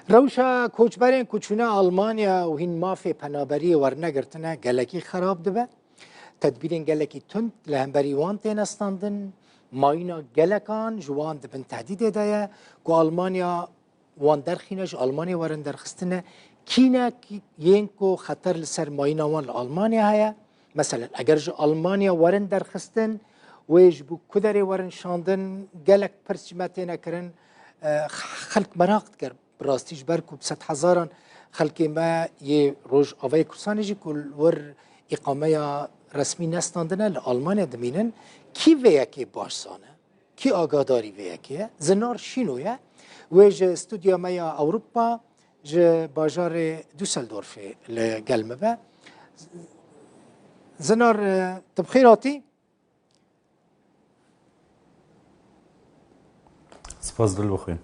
روشا کوچبرین کوچونه آلمانیا و هین مافی پنابری ورنگرتنه گلکی خراب دبه تدبیرین گلکی تند لهمبری وان تینستاندن ماینا گلکان جوان دبن تهدید دایه که آلمانیا وان درخینش آلمانیا ورن درخستنه کینه ینکو خطر لسر ماینا وان آلمانیا هیا مثلا اگر جو آلمانیا ورن درخستن ویج بو کدری ورن شاندن گلک پرسیمتینه کرن خلق مراقت کرد براستیش برکو بسد هزاران خلقی ما یه روز آوای کرسانی جی کل ور اقامه رسمی نستاندنه لآلمانیا دمینن کی ویکی باشسانه کی آگاداری ویکیه زنار شینویه و جه استودیا میا اوروپا جه باجار دوسلدورف لگلمه با زنار تبخیراتی سپاس دل بخوین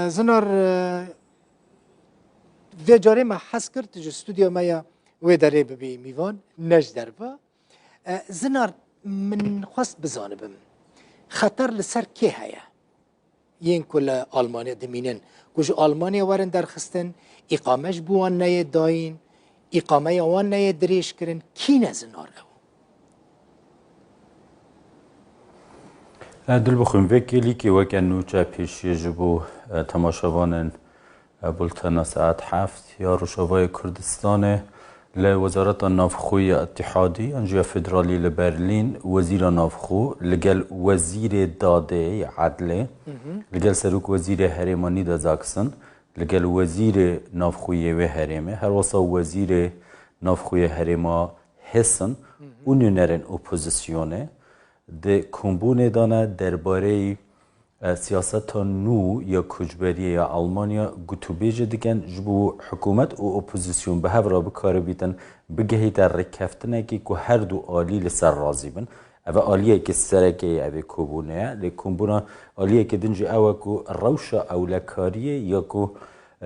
زنار و جاره ما حس کرد جو استودیو مایا و داره ببی میوان نج دربا زنار من خواست بزانبم خطر لسر کی هیا ین کل آلمانیا دمینن کج آلمانیا ورن درخستن اقامش بوان نه داین اقامه وان نه دریش کرن کی نزنار او دل بخویم وکیلی که وکن نوچه پیشی جبو تماشاوان بولتنا ساعت 7 یا روشوای کردستان لوزارت نافخوی اتحادی انجا فدرالی لبرلین وزیر نافخو لگل وزیر داده عدله لگل سروک وزیر هریمانی دا زاکسن لگل وزیر نافخوی و هریمه هر وصا وزیر نافخوی هریما حسن اونو نرن اپوزیسیونه ده کمبونه دانه درباره سیاست نو یا کجبری یا آلمانیا گوتوبیج دیگن جبو حکومت و اپوزیسیون به هفرا بکاره بیتن بگهی در رکفتنه که هر دو آلی لسر رازی بن او آلیه که سرکه او کبونه لیکن بنا آلیه که دنجی او که روشا اولکاریه یا که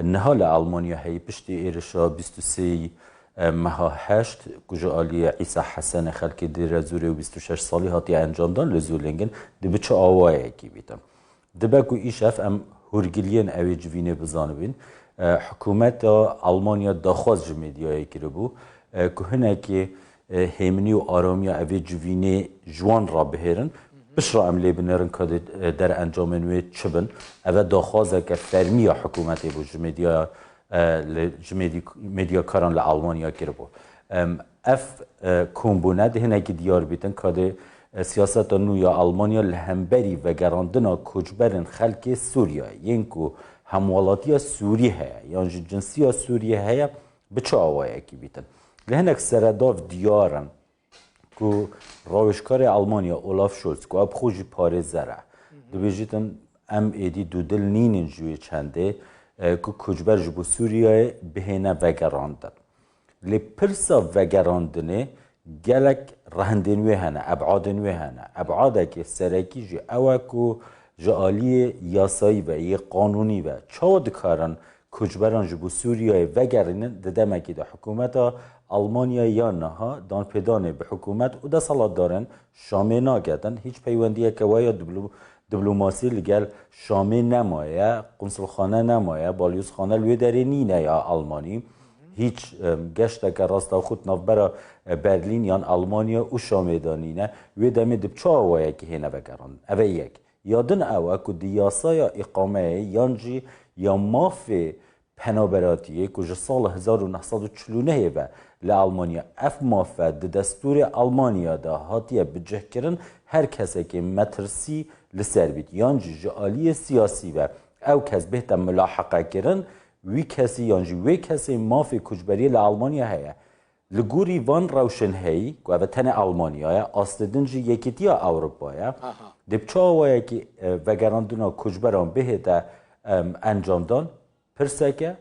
نهال آلمانیا هی پشتی ایرشا 23 مها 8 کجا آلیه عیسی حسن خلکی دیر زوری و 26 سالی هاتی انجام دان لزولنگن دی بچه آوائه کی بیتن دبکو ایشاف ام هرگلیان اوی جوینه بزانبین حکومت آلمانیا داخواز جمعیدیایی کرده بو که هنه که هیمنی و آرامیا اوی جوینه جوان را بهرن بشرا عملی بنرن که در انجام نوی چبن اوی داخوازه که فرمی حکومتی بو جمعیدیا کاران لآلمانیا کرده بو اف کمبونه ده هنه که دیار بیتن که سیاست نویا آلمانیا لهمبری و گراندنا کجبرن خلک سوریه ینکو همولاتی سوریه هیا یعنی جنسی سوریه هیا بچه آوائه کی بیتن لهنک سرداف دیارن که روشکار آلمانیا اولاف شولز که اب خوشی پاره زره دو بیجیتن ام ایدی دو دل نینن جوی چنده که کجبر جبو سوریه بهینه و گراندن لی پرسا و گراندنه گلک رهندنوی هنه ابعادنوی هنه ابعاده که سرکی جی اوکو جالی یاسایی و یه قانونی و چاد کارن کجبران جبو سوریه و گرینن ددمکی ده حکومت آلمانیا یا نها دان پیدانه به حکومت و ده صلات دارن شامه ناگدن هیچ پیوندیه که ویا دیپلماسی لگل شامه نمایه قنصل خانه نمایه بالیوز خانه لوی داره نینه یا آلمانی هیچ گشته که راست خود نافبرا برلین یا آلمانیا و شامیدانینه و دمی دبچه آوائه که هنه بگران اوه یک یادن اوه که دیاسا یا اقامه یانجی یا ماف پنابراتیه که سال 1949 و لآلمانیا اف ماف دستور آلمانیا دا هاتیه بجه کرن هر کسی که مترسی لسر بید یانجی جعالی سیاسی و او کس بهتا ملاحقه کرن وی کسی یانجی وی کسی مافی کجبری لآلمانیا هیا لگوری وان روشن هی که اوه تن آلمانیا آستدنجی یکیتیا اوروپایا دبچه آوایا که وگراندونا کجبران بهتا انجام دان پرسکه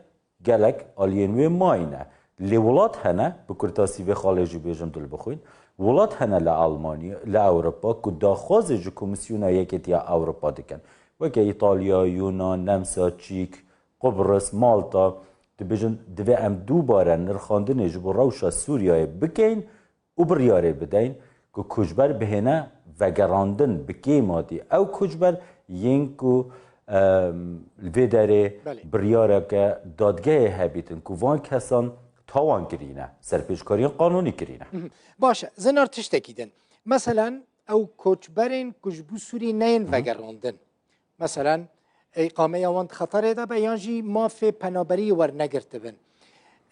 گلک آلینوی ماینه لی ولات هنه بکرتاسی و خالجی بیجم دل بخوین ولات هنه لآلمانیا لأوروپا که داخواز جو کمیسیونا یکیتیا اوروپا دکن وکه ایتالیا، یونان، نمسا، چیک قبرس، مالطا دبیجن دوی ام دوباره نرخاندنه جبو روشا سوریای بکین و بریاره بدین که کجبر بهنه وگراندن بکی مادی او کجبر ینکو وی داره بله. بریاره که دادگاه هبیتن که وان کسان تاوان گرینه سرپیشکاری قانونی گرینه باشه زنار تشتکیدن مثلا او کوچبرین کجبو سوری نین وگراندن مثلا اقامه یوان خطره ده بیانجی مافی پنابری ور نگرته بن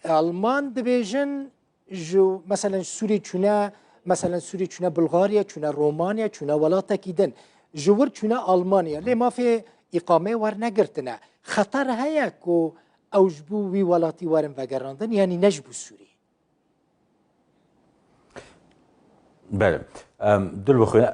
آلمان دبیجن جو مثلا سوری چونه مثلا سوری چونه بلغاریا چونه رومانیا چونه ولاتا کیدن جور چونه آلمانیا لی مافی اقامه ور نگرتنه خطر هیا کو اوجبو وی ولاتی ورن وگراندن یعنی نجبو سوری بله دل بخوی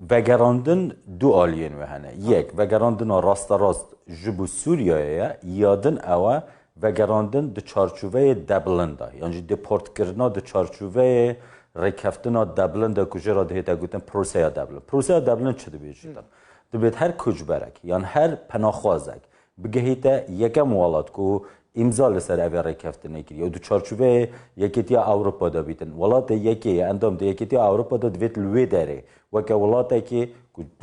وگراندن دو آلین و هنه یک وگراندن راست راست جبو سوریایه یادن اوه وگراندن ده چارچوبه دبلن ده یعنی دپورت کردن ده چارچوبه ریکفتن دبلن ده کجا را دهیده گوتن پروسه دبلن چه دبیجیدن دبید هر کجبرک یعنی هر پناخوازک بگهیده یکم والات که امضا لسر اوی ریکفتن نگیری و دو چارچوبه یکیتی اوروپا دا بیتن ولات یکی اندام ده یکیتی اوروپا دا دوید لوی داره وکه ولاتی که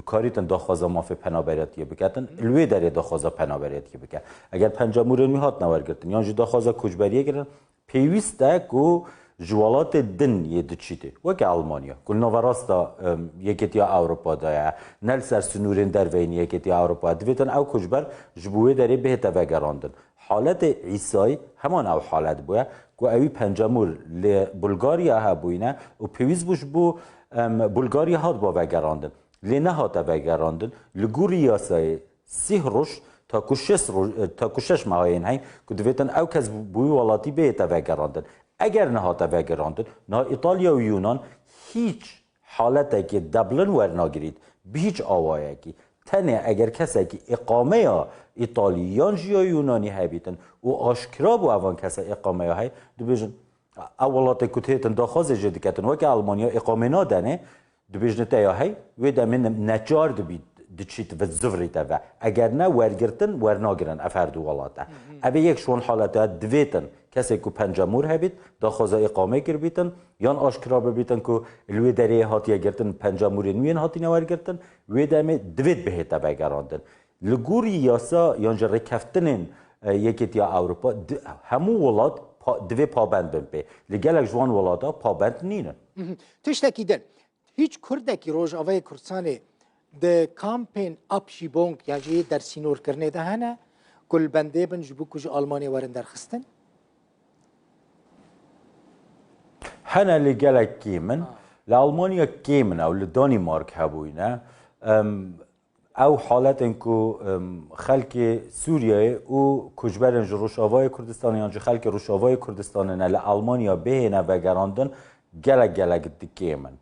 کاریتن داخوازا مافی پنابریتی بکتن لوی داره داخوازا پنابریتی بکن اگر پنجامورن میهات نوارگرتن یعنی داخوازا کجبریه گرن پیوسته که جوالات دن یه دچیته وکه آلمانیا کل نواراستا یکیتی اوروپا دایا نل سر سنورین در وین یکیتی اوروپا دویتن او کجبر جبوه داره بهتا وگراندن حالت عیسای همان او حالت بوده که اوی پنجامور لبلغاریا ها بوینه و پیویز بوش بو بلغاریا هات با وگراندن لی نه هات وگراندن لگوری یاسای 30 روش تا کشش ماهین هین که دویتن او کس بوی والاتی بهتا وگراندن اگر نه هات وگراندن نه ایتالیا و یونان هیچ حالتی که دبلن ورناگرید به هیچ آوایی که تنه اگر کسی که اقامه ایتالیان یا یونانی هبیتن و آشکرا بو اوان کسی اقامه های دو بیجن اولات کتیتن داخواز جدی کتن و که آلمانیا اقامه نادنه دو بیجن تایا های و دامن نجار دو بید دچیت و زفری تا و اگر نه ورگرتن ورناگرن افرد ولاته ابی یک شون حالت دویتن کسی که پنجامور هبید داخواز اقامه کر بیتن یان آشکرا ببیتن که لوی دری هاتی گرتن پنجامور نوین هاتی نوارگرتن و دامه دوید بهتا بگراندن لگوری یاسا یانج رکفتنین یکیتی اروپا همو ولات دوی پابند بمپی لگلک جوان ولاتا پابند نینن تشتکیدن هیچ کردکی روش آوای کردستانی ده کامپین اپشی بونک یعنی در سینور کرنه ده هنه کل بنده بن جبو کج آلمانی وارن در خستن هنه لگلک کیمن لالمانیا کیمن او لدانمارک هبوینه او حالت انکو خلک سوریه او کجبرن روشاوای کردستان یعنی خلک روشاوای کردستان نه لالمانیا بهنه و گراندن گلک دکیمن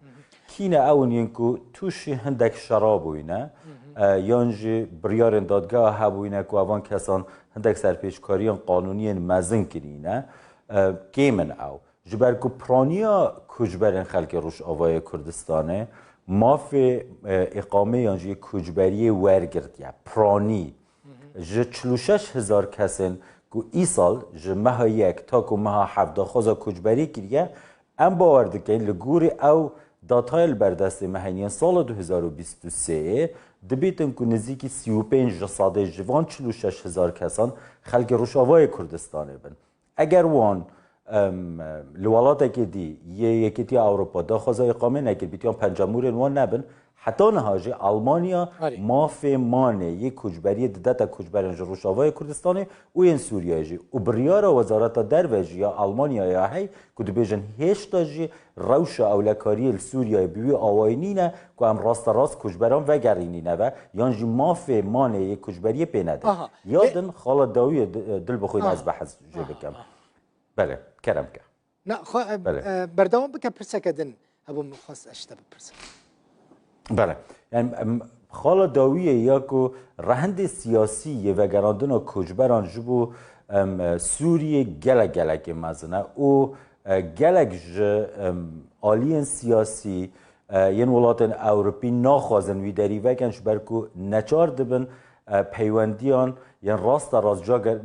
کینه اون ینکو توشی هندک شرابوینه یعنی بریارن دادگاه هبوینه که اوان کسان هندک سرپیشکاریان قانونی مزن کرینه کیمن او جبرکو پرانیا کجبرن خلک روشاوای کردستانه مافی اقامه یعنی کجبری ورگرد یا پرانی ج 46,000 کسین که ای سال ج ماه یک تا که ماه 17 خوزا کجبری کریه ام باورده که لگوری او داتای البردست مهنیان سال 2023 دبیتن که نزدیکی 35 ساده جوان 46,000 کسان خلک روشاوای کردستانه بن اگر وان لولاته که دی یکیتی اروپا داخوزای اقامه نکرد بیتیان پنجامور وان نبن حتی نهاجه آلمانیا مافی مانه یک کجبری دتا کجبرنج روشاوای کردستانه و این سوریه جی و بریار وزارت درویج یا آلمانیا یا هی که بیجن هشتا جی روش اولکاری سوریه بیوی آواینینه که هم راست کجبران و گرینینه و یعنی مافی مانه یک کجبری پینده یادن خاله داوی دل بخوین از بحث جو بکم بله کرم که نه بردوام بکن پرسه کدن هبو مخواست اشتا بپرسه بله یعنی خاله داویه یا که رهند سیاسی و گراندن کجبران جبو سوریه گلک مزنه او گلک آلین سیاسی یعنی ولاتن اوروپی ناخوازن وی دری وکن شبرکو نچار دبن پیوندیان یعنی راست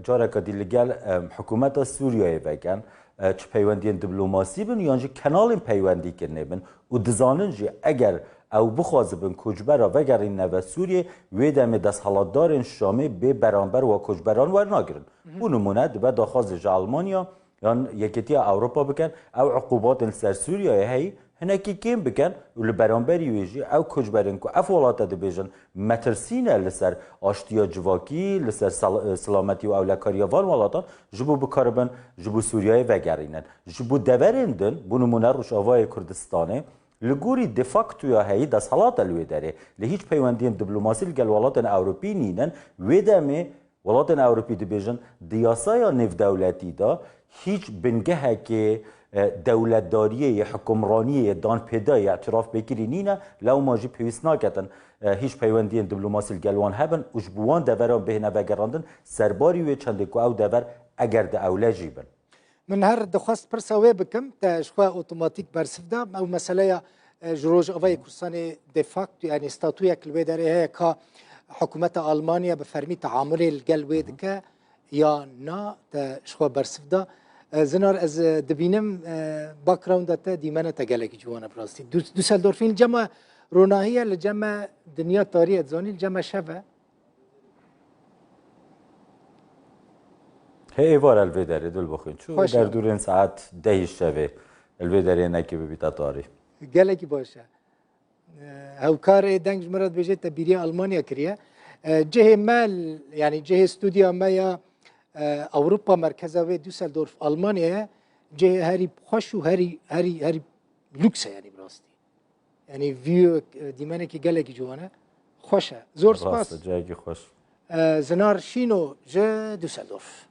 جاره که دیلگل حکومت سوریه وکن چه پیوندیان دیپلماسی بن یعنی کنال پیوندی کرنه بن و دزانن جی اگر او بخوازبن کجبر وگرین نو سوریه و دم دست حالاتدارن شامی به برانبر و کجبران ورناگرن بو نمونه دبه داخواز آلمانیا یان یکیتی اروپا بکن او عقوبات سر سوریه هی هنکی کم بکن و لبرانبری ویجی او کجبرن کو اف ولاتا دبیجن مترسینه لسر آشتیا جواکی لسر سلامتی و اولکاریا وان ولاتا جبو بکاربن جبو سوریه وگرینن جبو دورندن بو نمونه روشاوای کردستانه لگوری دفاکتویا هی دست حالات الوی داره لهیچ پیوندین دیپلماسی لگل ولاتن اوروپی نینن و دمه ولاتن اوروپی دبیجن دیاسایا نف دولتی دا هیچ بنگه که دولتداری حکمرانی دان پیدای اعتراف بگیری نینه لو ماجی پیوست ناکتن هیچ پیوندین دیپلماسی لگلوان هبن اجبوان دوران بهنه وگراندن سرباری و چنده کو او دور اگر ده اوله جیبن من هر دخواست پرساوی بکم تا شخوا اوتوماتیک برسفدا او مسئله جروج اوای کورسان دفاکت یعنی استاتویا کلوی داره هي که حکومت آلمانیا به فرمی تعامل الگلوی دکه یا نا تا شخوا برسفدا زنار از دبینم باکراوند تا دیمانه تا گلکی جوانا براستی دوسلدورفین جمع روناهیه لجمع دنیا تاریخ زانی لجمع شفه هی وار الویداری دل بخوین چون در دورین ساعت 10 شبه الویداری نکی ببیتا تاری گلکی باشه هاوکار دنگ مراد بجه تبیری آلمانیا کریه جه مال يعني جه استوديو ما اوروبا مركزه و دوسلدورف المانيا جه هاري خوش و هاري لوكس يعني براستي يعني فيو ديمانه كي قالك جوانا خوشه زور سباس جاي خوش زنار شينو جه دوسلدورف